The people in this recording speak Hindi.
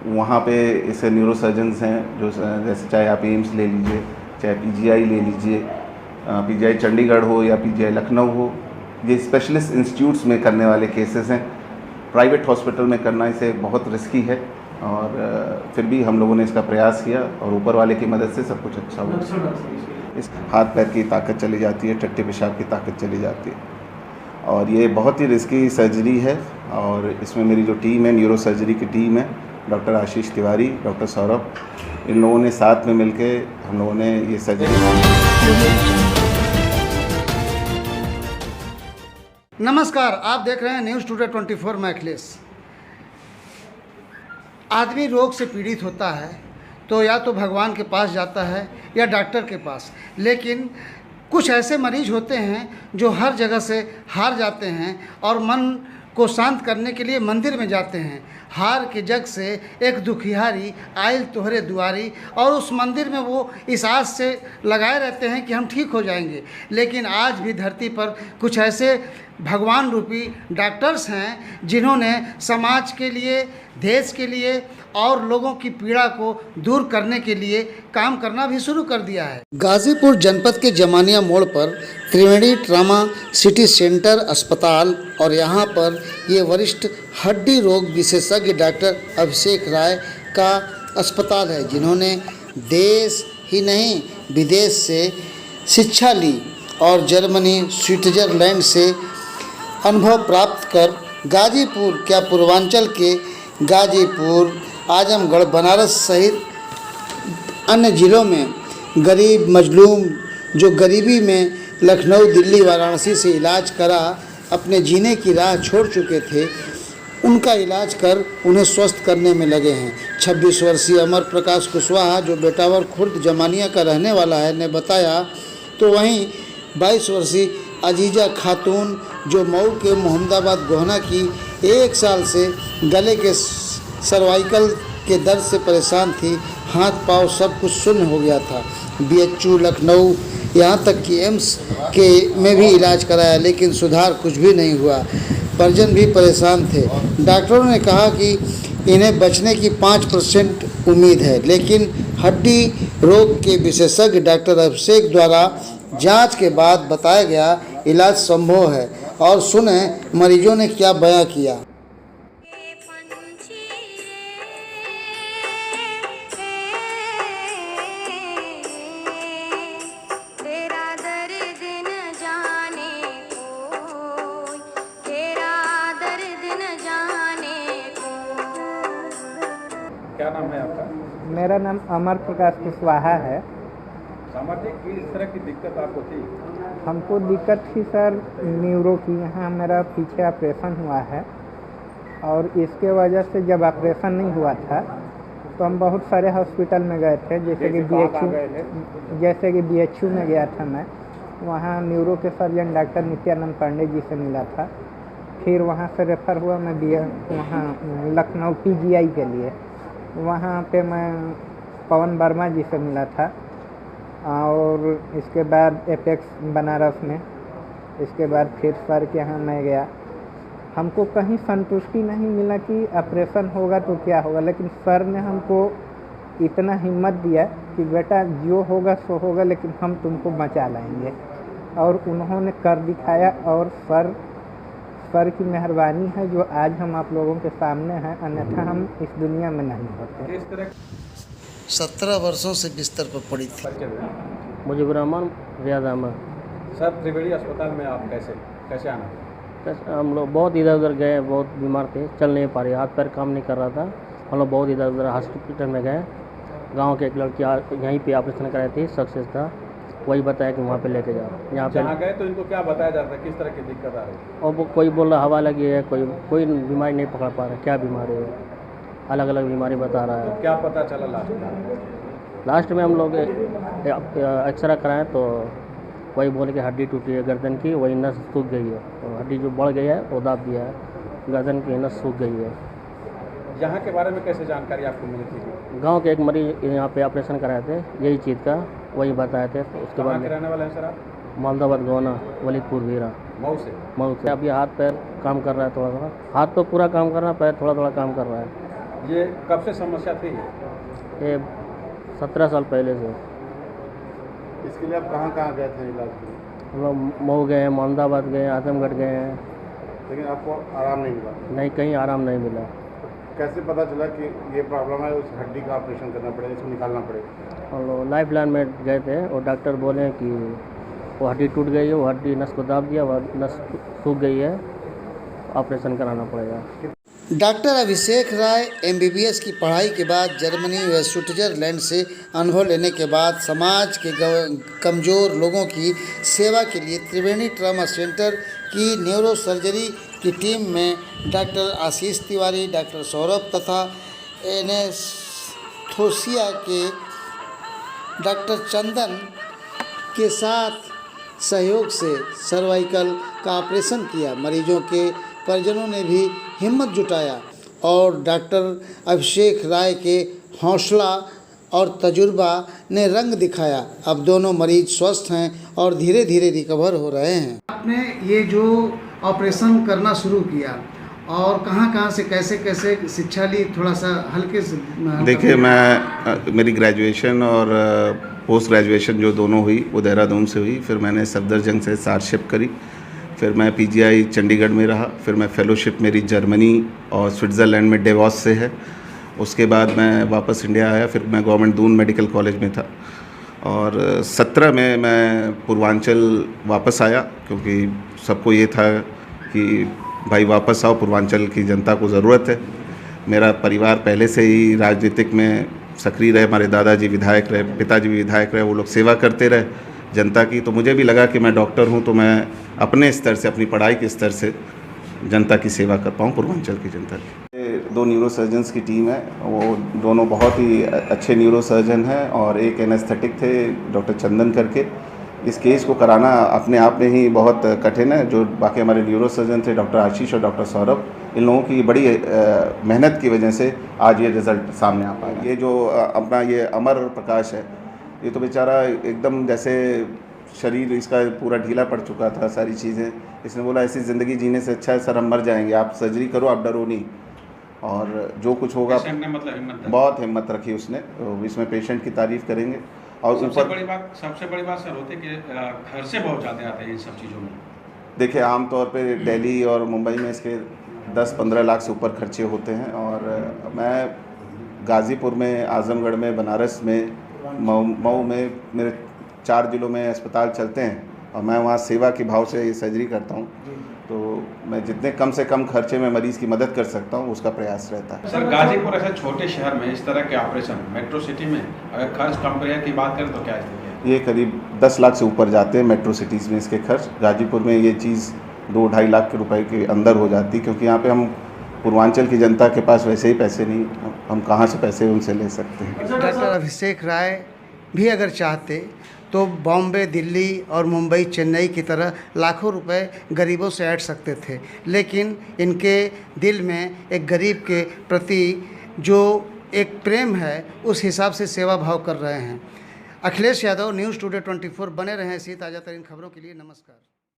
वहाँ पे इसे न्यूरोसर्जन्स हैं जो जैसे चाहे आप एम्स ले लीजिए, चाहे पीजीआई ले लीजिए, पीजीआई चंडीगढ़ हो या पीजीआई लखनऊ हो, ये स्पेशलिस्ट इंस्टीट्यूट्स में करने वाले केसेस हैं। प्राइवेट हॉस्पिटल में करना इसे बहुत रिस्की है और फिर भी हम लोगों ने इसका प्रयास किया और ऊपर वाले की मदद से सब कुछ अच्छा हुआ। इस हाथ पैर की ताकत चली जाती है, टट्टी पेशाब की ताकत चली जाती है और ये बहुत ही रिस्की सर्जरी है। और इसमें मेरी जो टीम है, न्यूरो सर्जरी की टीम है, डॉक्टर आशीष तिवारी, डॉक्टर सौरभ, इन लोगों ने साथ में मिलके हम लोगों ने ये सर्जरी। नमस्कार, आप देख रहे हैं न्यूज़ टुडे 24। मैं अखिलेश। आदमी रोग से पीड़ित होता है तो या तो भगवान के पास जाता है या डॉक्टर के पास, लेकिन कुछ ऐसे मरीज होते हैं जो हर जगह से हार जाते हैं और मन को शांत करने के लिए मंदिर में जाते हैं। हार के जग से एक दुखियारी आयल तोहरे दुआरी, और उस मंदिर में वो इस आस से लगाए रहते हैं कि हम ठीक हो जाएंगे। लेकिन आज भी धरती पर कुछ ऐसे भगवान रूपी डॉक्टर्स हैं जिन्होंने समाज के लिए, देश के लिए और लोगों की पीड़ा को दूर करने के लिए काम करना भी शुरू कर दिया है। गाजीपुर जनपद के जमानिया मोड़ पर त्रिवेणी ट्रामा सिटी सेंटर अस्पताल और यहाँ पर ये वरिष्ठ हड्डी रोग विशेषज्ञ डॉक्टर अभिषेक राय का अस्पताल है, जिन्होंने देश ही नहीं विदेश से शिक्षा ली और जर्मनी, स्विट्जरलैंड से अनुभव प्राप्त कर गाजीपुर, क्या पूर्वांचल के गाजीपुर, आजमगढ़, बनारस सहित अन्य ज़िलों में गरीब मजलूम जो गरीबी में लखनऊ, दिल्ली, वाराणसी से इलाज करा अपने जीने की राह छोड़ चुके थे, उनका इलाज कर उन्हें स्वस्थ करने में लगे हैं। 26 वर्षीय अमर प्रकाश कुशवाहा, जो बेटावर खुर्द जमानिया का रहने वाला है, ने बताया। तो वहीं 22 वर्षीय अजीजा खातून, जो मऊ के मोहम्मदाबाद गोहना की, 1 साल से गले के सर्वाइकल के दर्द से परेशान थी। हाथ पांव सब कुछ शून्य हो गया था। बीएचयू लखनऊ, यहाँ तक कि एम्स के में भी इलाज कराया, लेकिन सुधार कुछ भी नहीं हुआ। परिजन भी परेशान थे। डॉक्टरों ने कहा कि इन्हें बचने की 5% उम्मीद है, लेकिन हड्डी रोग के विशेषज्ञ डॉक्टर अभिषेक द्वारा जांच के बाद बताया गया इलाज संभव है। और सुने मरीजों ने क्या बयां किया। क्या नाम है आपका? मेरा नाम अमर प्रकाश कुशवाहा है। सामाजिक किस तरह की दिक्कत आपको थी? हमको दिक्कत थी सर न्यूरो की। यहाँ मेरा पीछे ऑपरेशन हुआ है और इसके वजह से जब ऑपरेशन नहीं हुआ था तो हम बहुत सारे हॉस्पिटल में गए थे, जैसे कि बीएचयू में गया था मैं। वहाँ न्यूरो के सर्जन डॉक्टर नित्यानंद पांडे जी से मिला था। फिर वहाँ से रेफ़र हुआ मैं वहाँ लखनऊ पीजीआई के लिए। वहाँ पे मैं पवन वर्मा जी से मिला था और इसके बाद एपेक्स बनारस में। इसके बाद फिर सर के यहाँ मैं गया। हमको कहीं संतुष्टि नहीं मिला कि ऑपरेशन होगा तो क्या होगा, लेकिन सर ने हमको इतना हिम्मत दिया कि बेटा जो होगा सो होगा, लेकिन हम तुमको बचा लाएंगे। और उन्होंने कर दिखाया और सर की मेहरबानी है जो आज हम आप लोगों के सामने हैं, अन्यथा हम इस दुनिया में नहीं होते। 17 वर्षों से बिस्तर पर पड़ी थी। मुझे ब्राह्मण रियाज अहमद। सर, त्रिवेणी अस्पताल में आप कैसे आना? हम लोग बहुत इधर उधर गए, बहुत बीमार थे, चल नहीं पा रहे, हाथ पैर काम नहीं कर रहा था। हम लोग बहुत इधर उधर हॉस्पिटल में गए। गांव के एक लड़की यहीं पे ऑपरेशन कराई थी, सक्सेस था। वही बताया कि वहाँ पे लेके जाओ। यहाँ पे गए तो इनको क्या बताया जाता है, किस तरह की दिक्कत आ रही है? और वो कोई बोल रहा हवा लगी है, कोई बीमारी नहीं पकड़ पा रहा, क्या बीमारी है, अलग अलग बीमारी बता रहा है। तो क्या पता चला लास्ट में हम लोग एक्सरा कराएं तो वही बोले कि हड्डी टूटी है गर्दन की, वही नस सूख गई है। तो हड्डी जो बढ़ गई है वो दाब दिया है, गर्दन की नस सूख गई है। यहाँ के बारे में कैसे जानकारी आपको मिली थी? गांव के एक मरीज यहाँ पे ऑपरेशन कराए थे यही चीज़ का, वही बताए थे। तो उसके बाद रहने वाले हैं सर आप? मोहम्मदाबाद गोहना, वलीदपुर वीरा, मऊ से। अब ये हाथ पैर काम कर रहा है, थोड़ा थोड़ा। हाथ तो पूरा काम कर रहा है, पैर थोड़ा थोड़ा काम कर रहा है। ये कब से समस्या थी? ये 17 साल पहले से। इसके लिए आप कहाँ कहाँ गए थे इलाज के लिए? हम लोग मऊ गए हैं, मोहम्मदाबाद गए हैं, आजमगढ़ गए हैं, लेकिन आपको आराम नहीं मिला। नहीं कहीं आराम नहीं मिला। कैसे पता चला कि ये प्रॉब्लम है, उस हड्डी का ऑपरेशन करना पड़ेगा, इसको निकालना पड़ेगा? हम लोग लाइफ लाइन में गए थे और डॉक्टर बोले कि वो हड्डी टूट गई है, वो हड्डी नस को दाब दिया, वो नस सूख गई है, ऑपरेशन कराना पड़ेगा। डॉक्टर अभिषेक राय MBBS की पढ़ाई के बाद जर्मनी व स्विट्जरलैंड से अनुभव लेने के बाद समाज के कमज़ोर लोगों की सेवा के लिए त्रिवेणी ट्रामा सेंटर की न्यूरो सर्जरी की टीम में डॉक्टर आशीष तिवारी, डॉक्टर सौरभ तथा एनेस्थीसिया के डॉक्टर चंदन के साथ सहयोग से सर्वाइकल का ऑपरेशन किया। मरीजों के परिजनों ने भी हिम्मत जुटाया और डॉक्टर अभिषेक राय के हौसला और तजुर्बा ने रंग दिखाया। अब दोनों मरीज स्वस्थ हैं और धीरे धीरे रिकवर हो रहे हैं। आपने ये जो ऑपरेशन करना शुरू किया और कहाँ से कैसे कैसे शिक्षा ली, थोड़ा सा हल्के से देखिए, मैं मेरी ग्रेजुएशन और पोस्ट ग्रेजुएशन जो दोनों हुई वो देहरादून से हुई। फिर मैंने सफदरजंग से सारशिप करी, फिर मैं PGI चंडीगढ़ में रहा, फिर मैं फेलोशिप मेरी जर्मनी और स्विट्ज़रलैंड में डेवॉस से है। उसके बाद मैं वापस इंडिया आया, फिर मैं गवर्नमेंट दून मेडिकल कॉलेज में था और 17 में मैं पूर्वांचल वापस आया, क्योंकि सबको ये था कि भाई वापस आओ, पूर्वांचल की जनता को ज़रूरत है। मेरा परिवार पहले से ही राजनीतिक में सक्रिय रहे, हमारे दादाजी विधायक रहे, पिताजी भी विधायक रहे, वो लोग सेवा करते रहे जनता की। तो मुझे भी लगा कि मैं डॉक्टर हूँ तो मैं अपने स्तर से, अपनी पढ़ाई के स्तर से जनता की सेवा कर पाऊँ, पूर्वांचल की जनता की। 2 न्यूरो सर्जन्स की टीम है, वो दोनों बहुत ही अच्छे न्यूरो सर्जन हैं और एक एनेस्थेटिक थे डॉक्टर चंदन करके। इस केस को कराना अपने आप में ही बहुत कठिन है। जो बाकी हमारे न्यूरो सर्जन थे डॉक्टर आशीष और डॉक्टर सौरभ, इन लोगों की बड़ी मेहनत की वजह से आज ये रिज़ल्ट सामने आ पाया। ये जो अपना ये अमर प्रकाश है, ये तो बेचारा एकदम जैसे शरीर इसका पूरा ढीला पड़ चुका था, सारी चीज़ें। इसने बोला ऐसी ज़िंदगी जीने से अच्छा है सर हम मर जाएंगे, आप सर्जरी करो, आप डरो नहीं, और जो कुछ होगा। मतलब बहुत हिम्मत रखी उसने, इसमें पेशेंट की तारीफ़ करेंगे। और सबसे बड़ी बात सर होती है कि खर्चे बहुत ज़्यादा आते हैं इन सब चीज़ों में। देखिए, आमतौर पे दिल्ली और मुंबई में इसके 10-15 लाख से ऊपर खर्चे होते हैं, और मैं गाज़ीपुर में, आज़मगढ़ में, बनारस में, मऊ में, मेरे 4 जिलों में अस्पताल चलते हैं और मैं वहाँ सेवा के भाव से ये सर्जरी करता हूँ। तो मैं जितने कम से कम खर्चे में मरीज़ की मदद कर सकता हूँ उसका प्रयास रहता है। सर, गाजीपुर ऐसे छोटे शहर में इस तरह के ऑपरेशन, मेट्रो सिटी में अगर खर्च कंपेयर की बात करें तो क्या स्थिति है? ये करीब 10 लाख से ऊपर जाते हैं मेट्रो सिटीज़ में इसके खर्च। गाजीपुर में ये चीज़ 2-2.5 लाख के रुपए के अंदर हो जाती, क्योंकि यहाँ पे हम पूर्वांचल की जनता के पास वैसे ही पैसे नहीं, हम कहाँ से पैसे उनसे ले सकते हैं। डॉक्टर अभिषेक राय भी अगर चाहते तो बॉम्बे, दिल्ली और मुंबई, चेन्नई की तरह लाखों रुपए गरीबों से ऐंठ सकते थे, लेकिन इनके दिल में एक गरीब के प्रति जो एक प्रेम है उस हिसाब से सेवा भाव कर रहे हैं। Akhilesh Yadav, news today 24। बने रहें इसी ताज़ा तरीन खबरों के लिए। नमस्कार।